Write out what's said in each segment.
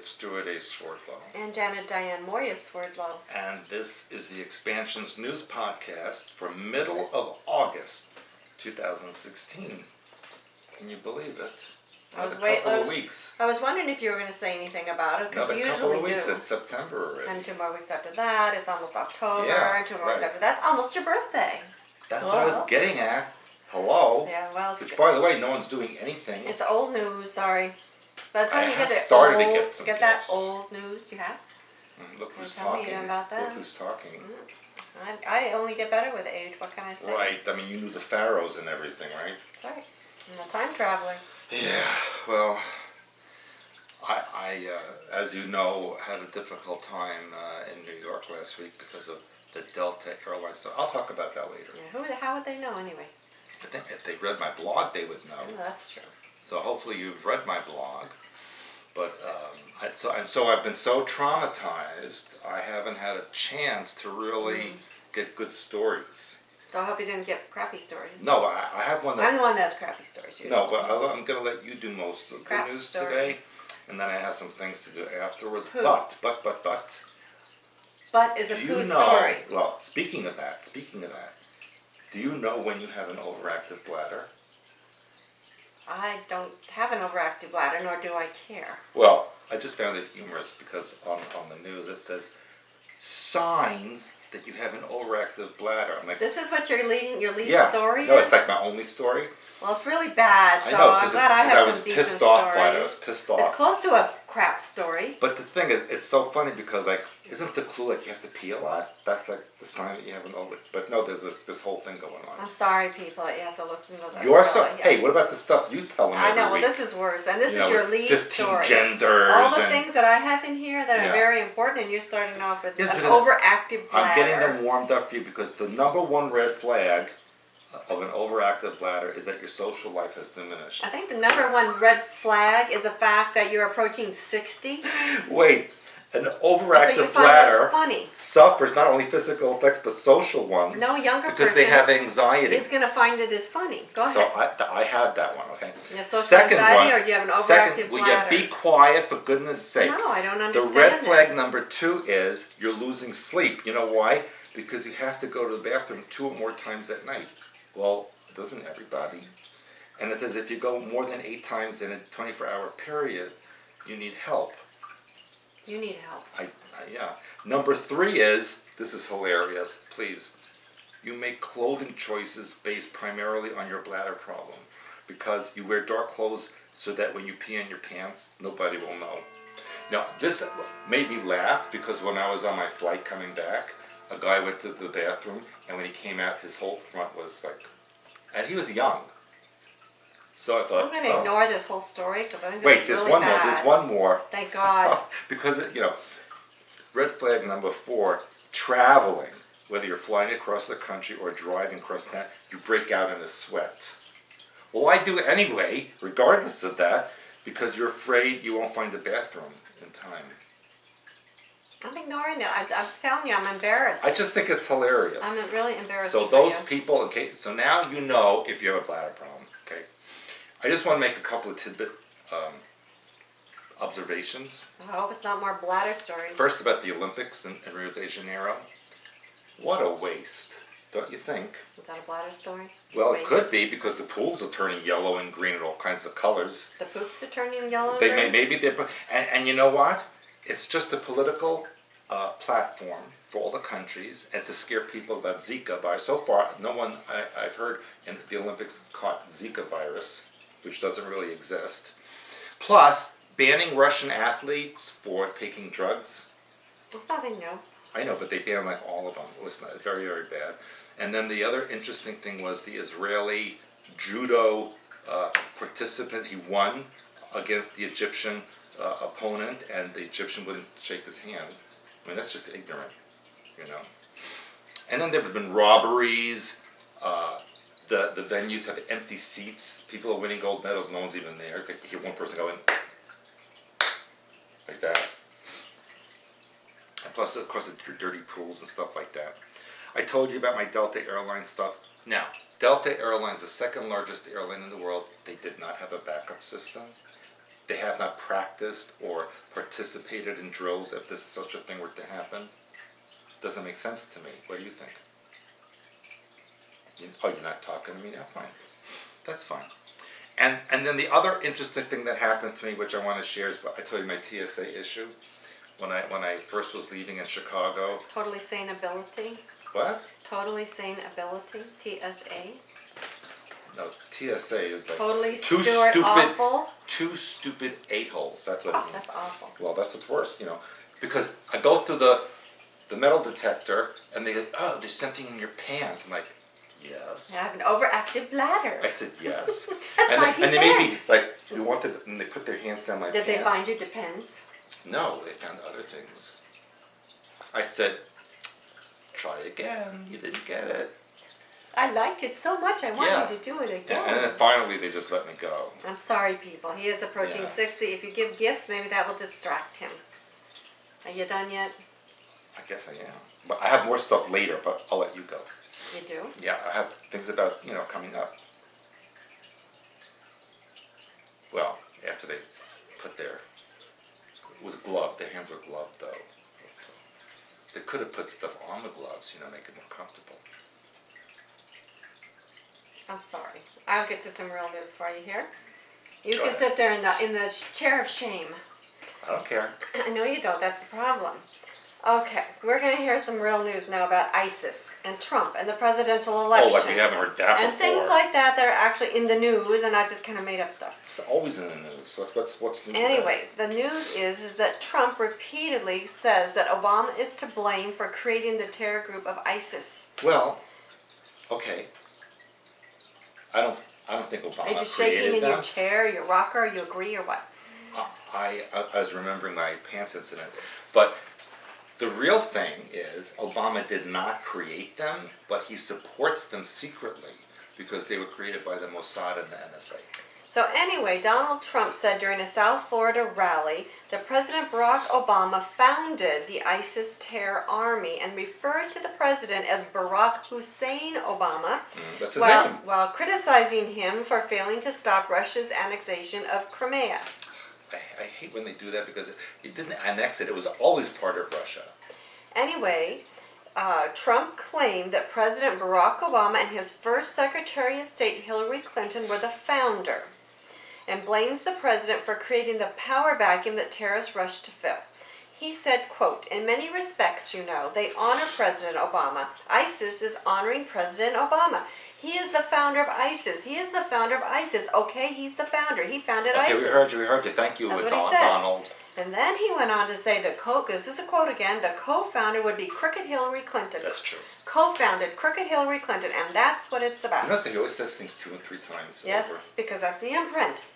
It's Stewart A. Swordlow. And Janet Diane Moya Swordlow. And this is the Expansions News Podcast for middle of August 2016. Can you believe it? A couple of weeks. I was wondering if you were going to say anything about it, because you usually do. Another couple of weeks. It's September already. And 2 more weeks after that, it's almost October. Yeah, and 2 more weeks after that, it's almost your birthday. That's what I was getting at. Hello. Yeah, well, which, by the way, no one's doing anything. It's old news, sorry. By the time you get that old news, you have? Look who's talking. Tell me about that. Look who's talking. I only get better with age. What can I say? Right. I mean, you knew the pharaohs and everything, right? That's right. I'm a time traveler. Yeah. Well, I as you know, had a difficult time in New York last week because of the Delta Airlines stuff. I'll talk about that later. Yeah. How would they know anyway? I think if they read my blog, they would know. Oh, that's true. So hopefully you've read my blog. But so I've been so traumatized, I haven't had a chance to really get good stories. So I hope you didn't get crappy stories. No, I have one that's... I'm the one that has crappy stories usually. No, but I'm going to let you do most of the news today. And then I have some things to do afterwards. Poo. But. But is a poo story. Well, speaking of that, do you know when you have an overactive bladder? I don't have an overactive bladder, nor do I care. Well, I just found it humorous because on the news it says signs that you have an overactive bladder. I'm like, this is what your lead story is? No, it's like my only story. Well, it's really bad, so I'm glad I have some decent stories. I was pissed off. It's close to a crap story. But the thing is, it's so funny because, like, isn't the clue like you have to pee a lot? That's like the sign that you have an over. But no, there's this whole thing going on. I'm sorry, people, that you have to listen to this. You're so. Hey, what about the stuff you tell them? I know. Every week? Well, this is worse, and this is your lead 15 story. Genders. All the things that I have in here that are very important, and you're starting off with an overactive bladder. I'm getting them warmed up for you because the number one red flag of an overactive bladder is that your social life has diminished. I think the number one red flag is the fact that you're approaching 60. Wait, an overactive bladder suffers not only physical effects but social ones. No younger because they have anxiety. Is going to find it as funny. Go ahead. So I have that one. Okay. You have social anxiety, or do you have an overactive bladder? Will you be quiet for goodness sake? No, I don't understand. The red flag number 2 is you're losing sleep. You know why? Because you have to go to the bathroom 2 or more times at night. Well, doesn't everybody? And it says if you go more than 8 times in a 24-hour period, you need help. You need help. Yeah. Number 3 is, this is hilarious, please. You make clothing choices based primarily on your bladder problem. Because you wear dark clothes so that when you pee in your pants, nobody will know. Now, this made me laugh because when I was on my flight coming back, a guy went to the bathroom, and when he came out, his whole front was like... And he was young. So I thought... I'm going to ignore this whole story, because I think this is really bad. There's one more. Thank God. Because, red flag number 4, traveling. Whether you're flying across the country or driving across town, you break out in a sweat. Well, I do anyway, regardless of that, because you're afraid you won't find a bathroom in time. I'm ignoring it. I'm telling you, I'm embarrassed. I just think it's hilarious. I'm really embarrassed. So those people, okay, so now you know if you have a bladder problem, okay? I just want to make a couple of tidbit observations. I hope it's not more bladder stories. First, about the Olympics in Rio de Janeiro. What a waste, don't you think? Is that a bladder story? Well, it could be because the pools are turning yellow and green and all kinds of colors. The poops are turning yellow and green? Maybe they're... And you know what? It's just a political platform for all the countries and to scare people about Zika virus. So far, no one I've heard in the Olympics caught Zika virus, which doesn't really exist. Plus, banning Russian athletes for taking drugs. It's nothing new. I know, but they banned like all of them. It was very, very bad. And then the other interesting thing was the Israeli judo participant. He won against the Egyptian opponent, and the Egyptian wouldn't shake his hand. I mean, that's just ignorant, And then there have been robberies. The venues have empty seats. People are winning gold medals. No one's even there. It's like you hear one person go in like that. And plus, of course, the dirty pools and stuff like that. I told you about my Delta Airlines stuff. Now, Delta Airlines, the second largest airline in the world, they did not have a backup system. they have not practiced or participated in drills if this such a thing were to happen? Doesn't make sense to me. What do you think? You're not talking to me now? Fine. That's fine. And then the other interesting thing that happened to me, which I want to share, is I told you my TSA issue when I first was leaving in Chicago. Totally sane ability. What? Totally sane ability. TSA. No, TSA is like totally two Stewart stupid, awful. two stupid a-holes. That's what it means. That's awful. Well, that's what's worse, because I go through the metal detector and they go, oh, there's something in your pants. I'm like, yes. I have an overactive bladder. I said yes. That's my and they made me defense. like, you wanted, and they put their hands down my Did pants. they find your depends? No, they found other things. I said, try again. You didn't get it. I liked it so much. I want Yeah. you to do it again. And then finally they just let me go. I'm sorry, people. He is approaching Yeah. 60. If you give gifts, maybe that will distract him. Are you done yet? I guess I am. But I have more stuff later, but I'll let you go. You do? Yeah, I have things about, coming up. Well, after they put it was gloved. Their hands were gloved, though. They could have put stuff on the gloves, make it more comfortable. I'm sorry. I'll get to some real news for you here. You Go can ahead. sit there in the chair of shame. I don't care. I know you don't. That's the problem. Okay, we're going to hear some real news now about ISIS and Trump and the presidential election. Oh, like we haven't heard that and before. things like that that are actually in the news and not just kind of made up stuff. It's always in the news. So what's news? Anyway, the news is that Trump repeatedly says that Obama is to blame for creating the terror group of ISIS. Well, okay. I don't think Obama Are you just created shaking in them. your chair, your rocker? You agree or what? I was remembering my pants incident, but the real thing is Obama did not create them, but he supports them secretly because they were created by the Mossad and the NSA. So anyway, Donald Trump said during a South Florida rally that President Barack Obama founded the ISIS terror army and referred to the president as Barack Hussein Obama That's his name. while criticizing him for failing to stop Russia's annexation of Crimea. I hate when they do that because it didn't annex it. It was always part of Russia. Anyway, Trump claimed that President Barack Obama and his first Secretary of State Hillary Clinton were the founder, and blames the president for creating the power vacuum that terrorists rushed to fill. He said, quote, "In many respects, they honor President Obama. ISIS is honoring President Obama. He is the founder of ISIS. He is the founder of ISIS. Okay, he's the founder. He founded ISIS." Okay, we heard you. Thank you, That's what he said. Donald. And then he went on to say this is a quote again, the co-founder would be Crooked Hillary Clinton. That's true. Co-founded Crooked Hillary Clinton, and that's what it's about. Notice he always says things 2 and 3 times Yes, because that's the imprint.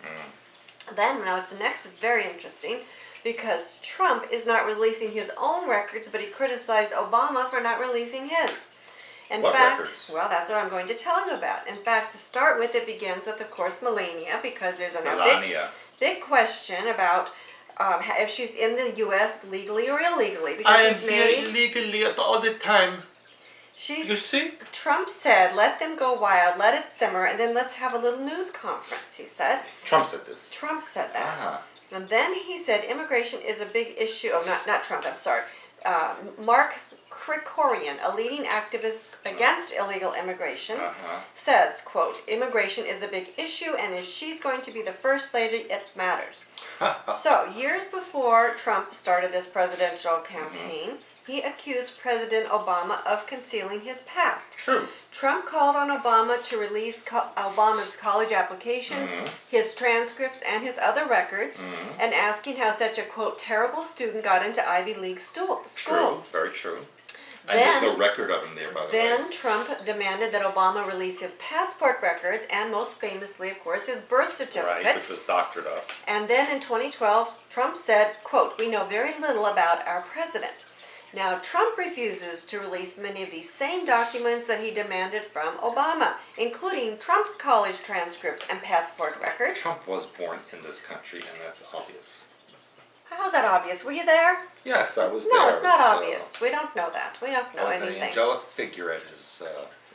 Then, what's next is very interesting, because Trump is not releasing his own records, but he criticized Obama for not releasing his. In What fact, records? well, that's what I'm going to tell you about. In fact, to start with, it begins with, of course, Melania, because there's a big question about if she's in the U.S. legally or illegally. Because he's married. illegally all the time. You see? Trump said, "Let them go wild, let it simmer, and then let's have a little news conference," he said. Trump said this. Trump said that. Ah. And then he said immigration is a big issue. Oh, not Trump, I'm sorry. Mark Krikorian, a leading activist against illegal immigration, says, quote, "Immigration is a big issue, and if she's going to be the first lady, it matters." So, years before Trump started this presidential campaign, he accused President Obama of concealing his past. True. Trump called on Obama to release Obama's college applications, his transcripts, and his other records, and asking how such a, quote, terrible student got into Ivy League schools. True, very true. And there's no record of him there, by the way. Then Trump demanded that Obama release his passport records and, most famously, of course, his birth certificate. Right, which was doctored up. And then in 2012, Trump said, quote, "We know very little about our president." Now, Trump refuses to release many of these same documents that he demanded from Obama, including Trump's college transcripts and passport records. Trump was born in this country, and that's obvious. How's that obvious? Were you there? Yes, I was there. No, it's not obvious. We don't know that. We don't know I was an anything. angelic figure at his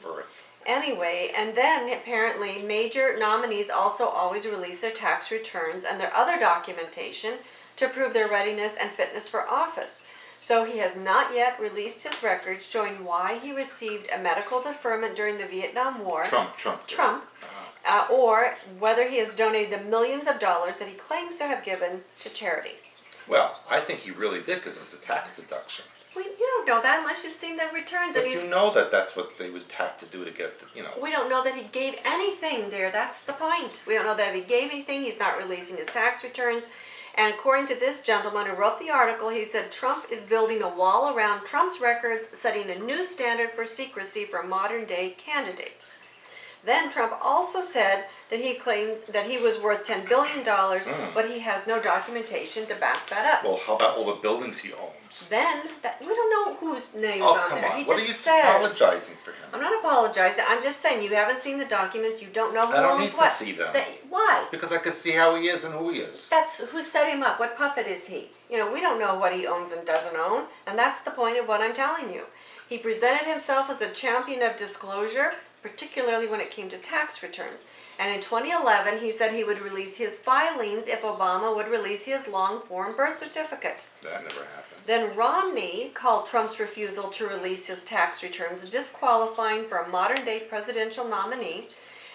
birth. Anyway, and then apparently major nominees also always release their tax returns and their other documentation to prove their readiness and fitness for office. So he has not yet released his records showing why he received a medical deferment during the Vietnam War. Trump. Or whether he has donated the millions of dollars that he claims to have given to charity. Well, I think he really did because it's a tax deduction. Well, you don't know that unless you've seen the returns. But And you know that that's what they would have to do to get, we don't know that he gave anything, dear. That's the point. We don't know that if he gave anything. He's not releasing his tax returns. And according to this gentleman who wrote the article, he said Trump is building a wall around Trump's records, setting a new standard for secrecy for modern-day candidates. Then Trump also said that he claimed that he was worth $10 billion, but he has no documentation to back that up. Well, how about all the buildings he owns? Then, we don't know whose name's Oh, on come there. on. He What just are you says. apologizing for him? I'm not apologizing. I'm just saying you haven't seen the documents. You don't know who I don't owns need what. to see them. Why? Because I could see how he is and who he is. That's who set him up. What puppet is he? We don't know what he owns and doesn't own, and that's the point of what I'm telling you. He presented himself as a champion of disclosure, particularly when it came to tax returns. And in 2011, he said he would release his filings if Obama would release his long-form birth certificate. That never happened. Then Romney called Trump's refusal to release his tax returns disqualifying for a modern-day presidential nominee.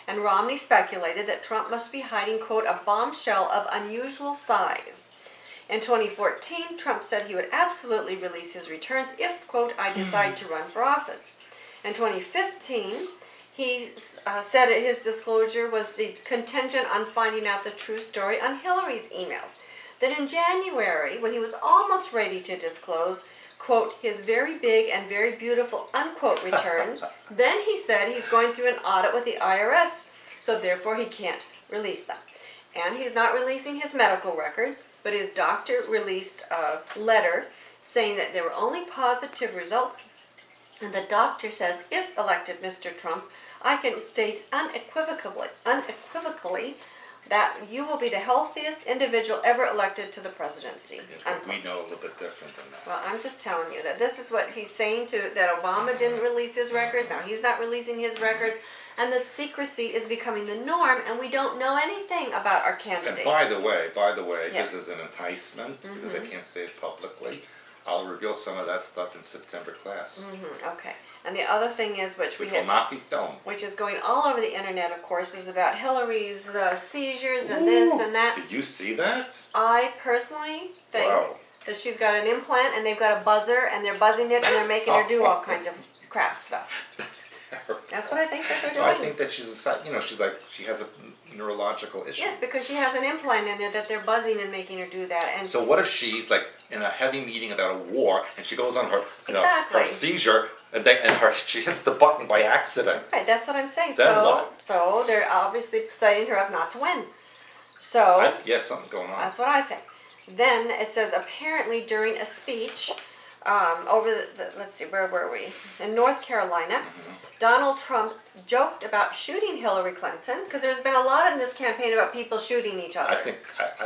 And Romney speculated that Trump must be hiding, quote, a bombshell of unusual size. In 2014, Trump said he would absolutely release his returns if, quote, I decide to run for office. In 2015, he said that his disclosure was contingent on finding out the true story on Hillary's emails. Then in January, when he was almost ready to disclose, quote, his very big and very beautiful, unquote, returns, then he said he's going through an audit with the IRS, so therefore he can't release them. And he's not releasing his medical records, but his doctor released a letter saying that there were only positive results. And the doctor says, if elected, Mr. Trump, I can state unequivocally that you will be the healthiest individual ever elected to the presidency. Yeah, we know a little bit different than that. Well, I'm just telling you that this is what he's saying that Obama didn't release his records. Now he's not releasing his records. And that secrecy is becoming the norm, and we don't know anything about our candidates. And by the way, Yes. just as an enticement, because I can't say it publicly, I'll reveal some of that stuff in September class. Okay. And the other thing is, which Will not be filmed. which is going all over the internet, of course, is about Hillary's seizures and this and that. Did you see that? I personally think Wow. that she's got an implant and they've got a buzzer and they're buzzing it and they're making her do all kinds of crap stuff. That's terrible. That's what I think that they're doing. I think that she's she has a neurological issue. Yes, because she has an implant in there that they're buzzing and making her do that. And So what if she's like in a heavy meeting about a war and she goes on her Exactly. her seizure and she hits the button by accident? right, that's what I'm saying. Then so what? so they're obviously setting her up not to win. So Yeah, something's going on. that's what I think. Then it says apparently during a speech over let's see, where were we? In North Carolina, Donald Trump joked about shooting Hillary Clinton because there's been a lot in this campaign about people shooting each other. I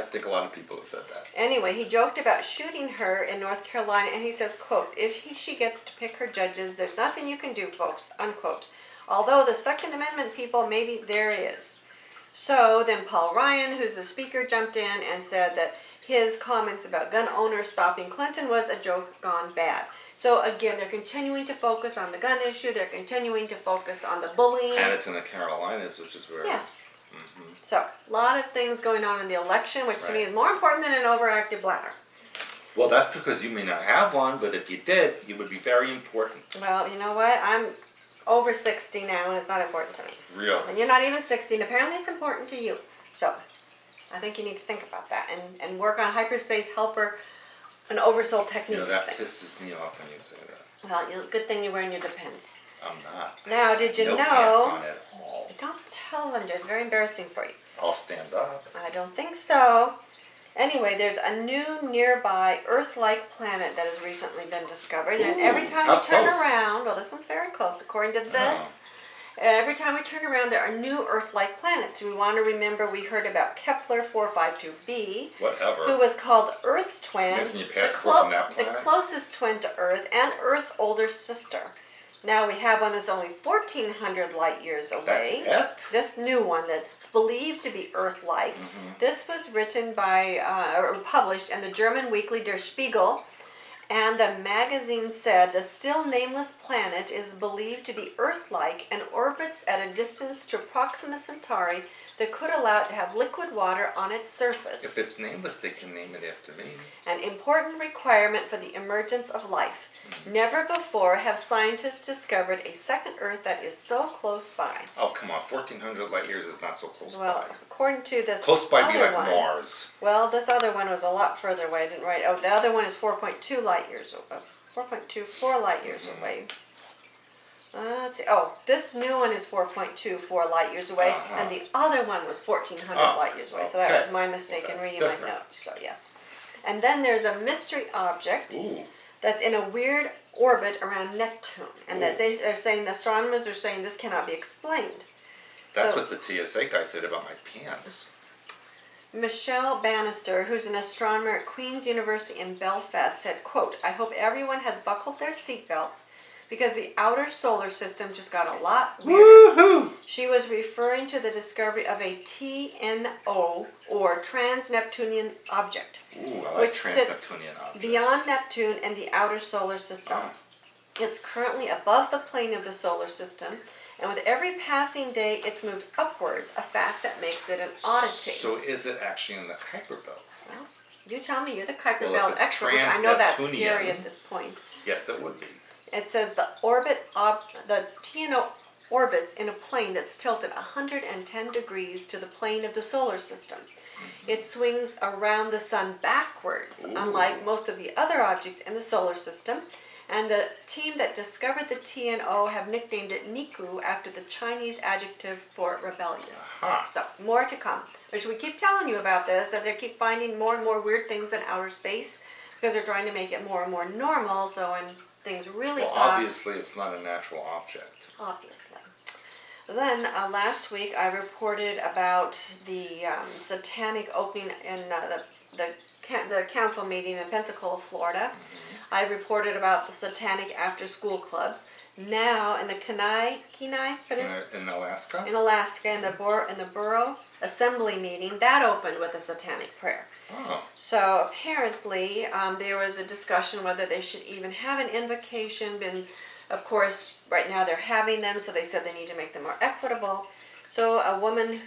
think a lot of people have said that. Anyway, he joked about shooting her in North Carolina, and he says, quote, she gets to pick her judges, there's nothing you can do, folks, unquote. Although the Second Amendment people, maybe there is. So then Paul Ryan, who's the speaker, jumped in and said that his comments about gun owners stopping Clinton was a joke gone bad. So again, they're continuing to focus on the gun issue, they're continuing to focus on the bullying. And it's in the Carolinas, which is where... Yes. So, a lot of things going on in the election, which to me is more important than an overactive bladder. Well, that's because you may not have one, but if you did, it would be very important. Well, you know what? I'm over 60 now, and it's not important to me. Really? And you're not even 60, and apparently it's important to you. So, I think you need to think about that and work on hyperspace helper and oversoul techniques. That pisses me off when you say that. Well, good thing you're wearing your Depends. I'm not. Now, did you no know? pants on at all. Don't tell them, it's very embarrassing for you. I'll stand up. I don't think so. Anyway, there's a new nearby Earth-like planet that has recently been discovered. And every time how we turn close? around, well, this one's very close, according to this. Every time we turn around, there are new Earth-like planets. We want to remember we heard about Kepler 452b, Whatever. who was called Earth's twin, Making your passport from that the planet? closest twin to Earth, and Earth's older sister. Now we have one that's only 1,400 light years away. That's it? This new one that's believed to be Earth-like. This was written by, or published in the German weekly Der Spiegel, and the magazine said the still nameless planet is believed to be Earth-like and orbits at a distance to Proxima Centauri that could allow it to have liquid water on its surface. If it's nameless, they can name it after me. An important requirement for the emergence of life. Never before have scientists discovered a second Earth that is so close by. Oh, come on. 1,400 light years is not so close Well, by. according to this Close by other be like one, Mars. well, this other one was a lot further away. I didn't write. Oh, the other one is 4.2 light years away. 4.24 light years away. Let's see. Oh, this new one is 4.24 light years away, and the other one was 1,400 light years away. So that was my mistake in reading my notes. So yes. And then there's a mystery object that's in a weird orbit around Neptune, and that they are saying, the astronomers are saying, this cannot be explained. That's what the TSA guy said about my pants. Michelle Bannister, who's an astronomer at Queen's University in Belfast, said, quote, "I hope everyone has buckled their seatbelts because the outer solar system just got a lot weirder." Woohoo! She was referring to the discovery of a TNO, or trans-Neptunian object, Ooh, I like which sits trans-Neptunian objects. beyond Neptune and the outer solar system. It's currently above the plane of the solar system, and with every passing day, it's moved upwards, a fact that makes it an oddity. So is it actually in the Kuiper Belt? Well, you tell me, you're the Kuiper Well, if Belt it's expert, which I know that's trans-Neptunian- scary at this point. Yes, it would be. It says the TNO orbits in a plane that's tilted 110 degrees to the plane of the solar system. It swings around the sun backwards, unlike most of the other objects in the solar system. And the team that discovered the TNO have nicknamed it Niku after the Chinese adjective for rebellious. So, more to come. Which we keep telling you about this, that they keep finding more and more weird things in outer space because they're trying to make it more and more normal, so when things really Well, pop... obviously it's not a natural object. Obviously. Then, last week I reported about the satanic opening in the council meeting in Pensacola, Florida. I reported about the satanic after-school clubs. Now in the Kenai, what is it? In Alaska? In Alaska, in the borough assembly meeting, that opened with a satanic prayer. Oh. So apparently there was a discussion whether they should even have an invocation. Of course, right now they're having them, so they said they need to make them more equitable. So a woman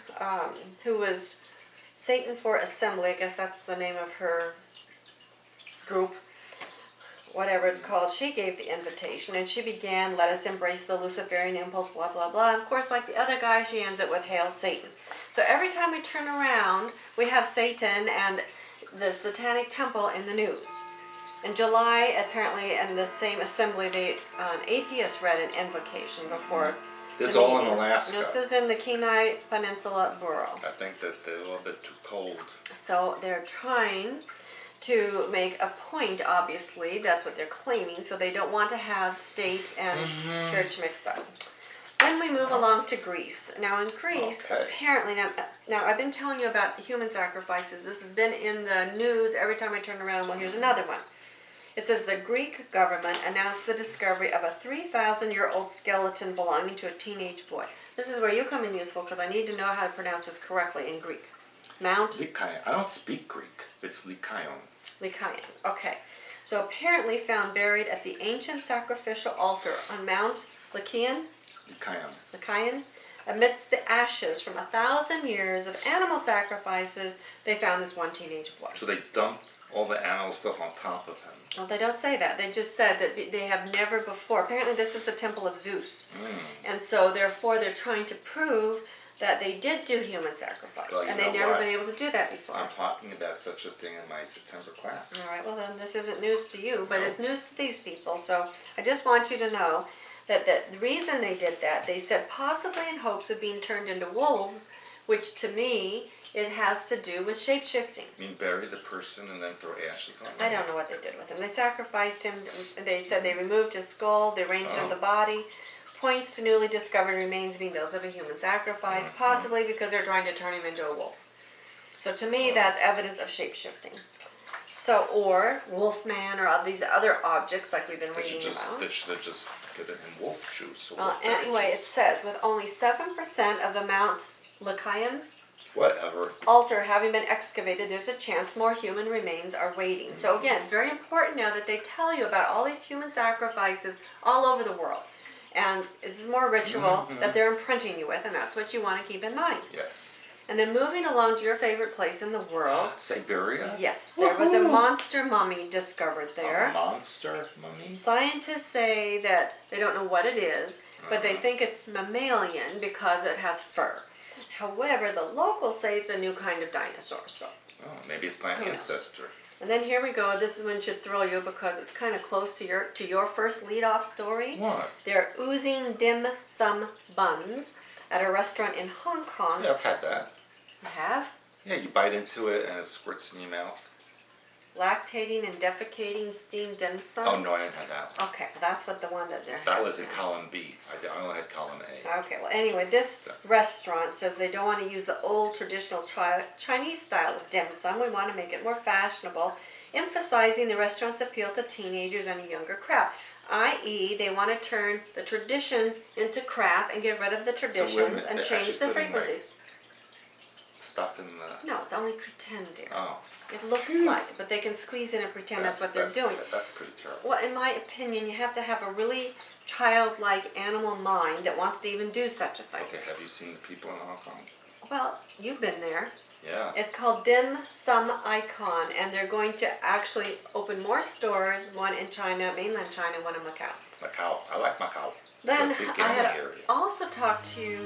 who was Satan for Assembly, I guess that's the name of her group, whatever it's called, she gave the invitation, and she began, "Let us embrace the Luciferian impulse, blah, blah, blah." And of course, like the other guy, she ends it with, "Hail Satan." So every time we turn around, we have Satan and the Satanic Temple in the news. In July, apparently, in the same assembly, an atheist read an invocation before This is the all in meeting. Alaska. This is in the Kenai Peninsula Borough. I think that they're a little bit too cold. So they're trying to make a point, obviously, that's what they're claiming, so they don't want to have state and church mixed up. Then we move along to Greece. Now in Greece, apparently, now I've been telling you about the human sacrifices. This has been in the news every time I turn around. Well, here's another one. It says the Greek government announced the discovery of a 3,000-year-old skeleton belonging to a teenage boy. This is where you come in useful, because I need to know how to pronounce this correctly in Greek. Mount? Lycaon. I don't speak Greek. It's Lycaon. Lycaon. Okay. So apparently found buried at the ancient sacrificial altar on Mount Lycaon. Lycaon. Amidst the ashes from 1,000 years of animal sacrifices, they found this one teenage boy. So they dumped all the animal stuff on top of him. Well, they don't say that. They just said that they have never before. Apparently this is the temple of Zeus. And so therefore they're trying to prove that they did do human sacrifice. Well, and they've never been able to do that before. I'm talking about such a thing in my September class. All right, well then this isn't news to you, but it's news to these people. So I just want you to know that the reason they did that, they said possibly in hopes of being turned into wolves, which to me, it has to do with shape-shifting. You mean bury the person and then throw ashes on them? I don't know what they did with him. They sacrificed him. They said they removed his skull. They arranged him the body. Points to newly discovered remains being those of a human sacrifice, possibly because they're trying to turn him into a wolf. So to me, that's evidence of shape-shifting. So, or Wolfman or all these other objects like we've been reading about. They should have just given him wolf juice. Or Well, wolfberry anyway, it juice. says with only 7% of the Mount Lycaon Whatever. altar having been excavated, there's a chance more human remains are waiting. So again, it's very important now that they tell you about all these human sacrifices all over the world. And this is more ritual that they're imprinting you with, and that's what you want to keep in mind. Yes. And then moving along to your favorite place in the world. Siberia? Yes, there was a monster mummy discovered there. A monster mummy? Scientists say that they don't know what it is, but they think it's mammalian because it has fur. However, the locals say it's a new kind of dinosaur. So, Oh, maybe it's my Who knows? ancestor. and then here we go. This one should thrill you because it's kind of close to your first lead-off story. What? They're oozing dim sum buns at a restaurant in Hong Kong. Yeah, I've had that. You have? Yeah, you bite into it and it squirts in your mouth. Lactating and defecating steamed dim sum. Oh, no, I didn't have that one. Okay, well, that's what the one that they're That having was in now. column B. I only had column A. Okay, well, anyway, this restaurant says they don't want to use the old traditional Chinese style of dim sum. We want to make it more fashionable, emphasizing the restaurant's appeal to teenagers and a younger crowd. I.e., they want to turn the traditions into crap and get rid of the traditions minute, and they're change actually the putting, like, frequencies. Stuff in the... No, it's only pretend, dear. Oh. It looks like it, but they can squeeze in and pretend that's what they're doing. That's pretty terrible. Well, in my opinion, you have to have a really childlike animal mind that wants to even do such a thing. Okay, have you seen the people in Hong Kong? Well, you've been there. Yeah. It's called Dim Sum Icon, and they're going to actually open more stores, one in China, mainland China, one in Macau. Macau. I like Macau. Then it's a big I had gambling area. also talked to